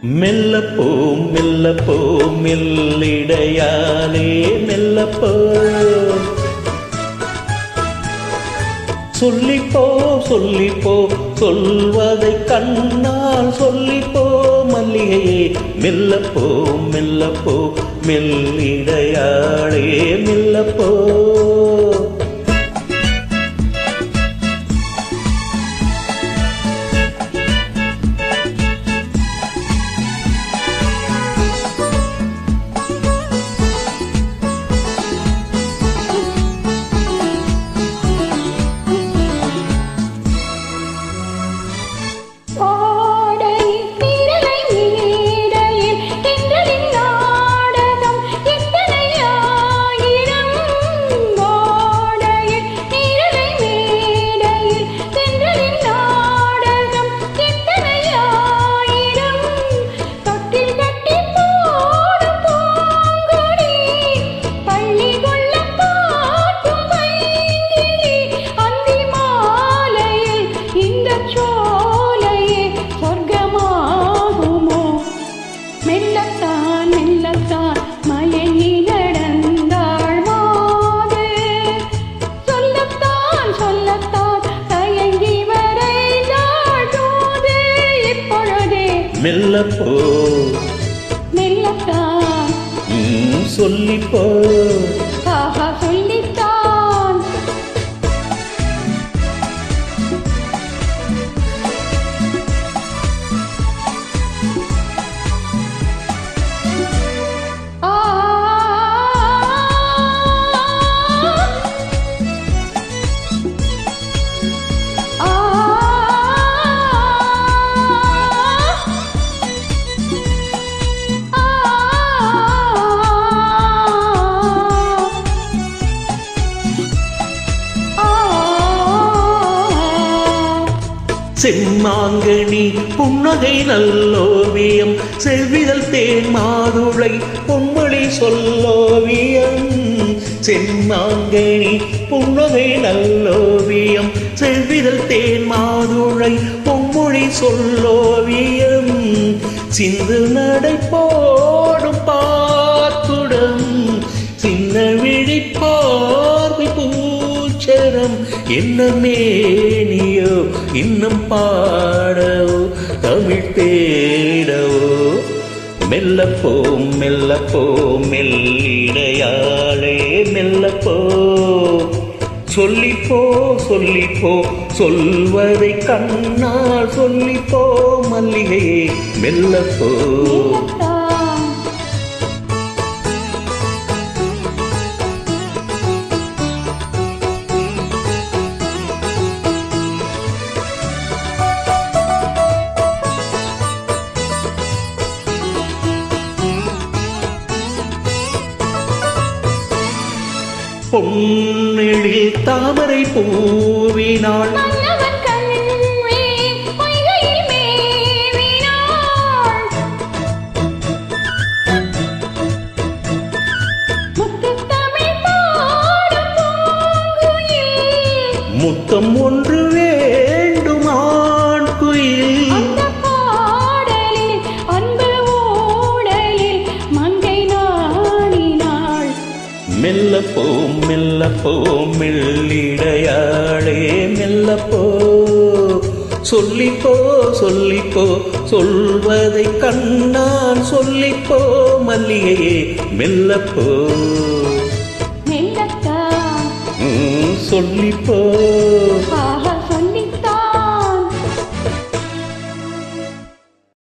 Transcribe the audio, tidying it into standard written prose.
மெல்லப்போ மெல்லப்போ மெல்லிடையாலே மெல்லப்போ சொல்லிப்போ சொல்லிப்போ சொல்வதை கண்ணால் சொல்லிப்போ மல்லிகையே மெல்லப்போ மெல்லப்போ மெல்லிடையாளே மெல்லப்போ மெல்லப்போ மெல்லத்தான் சொல்லிப்போ ஆஹா சொல்லித்தான் செம்மாங்கனி புன்னகை நல்லோவியம் செவ்விதழ் தேன் மாதுளை பொன்மொழி சொல்லோவியம் செம்மாங்கனி புன்னகை நல்லோவியம் செவ்விதழ் தேன் மாதுளை பொன்மொழி சொல்லோவியம் சிந்து நடை போடும் பாத்துடம் சின்ன விழிப்பார்வை பூச்சரம் என்ன மேனியோ இன்னும் பாடவோ தமிழ் தேடவோ மெல்லப்போ மெல்லப்போ மெல்லிடையாளே மெல்லப்போ சொல்லிப்போ சொல்லிப்போ சொல்வதை கண்ணால் சொல்லிப்போ மல்லிகையே மெல்லப்போ பொன்னெழில் தாமரை பூவினாள் முத்தம் ஒன்று வேண்டுமான் குயில் மெல்லப்போ மெல்லப்போ மெல்லிடையாளே மெல்லப்போ சொல்லிப்போ சொல்லிப்போ சொல்வதை கண்ணான் சொல்லிப்போ மல்லிகையே மெல்லப்போ மெல்லத்தான் சொல்லிப்போ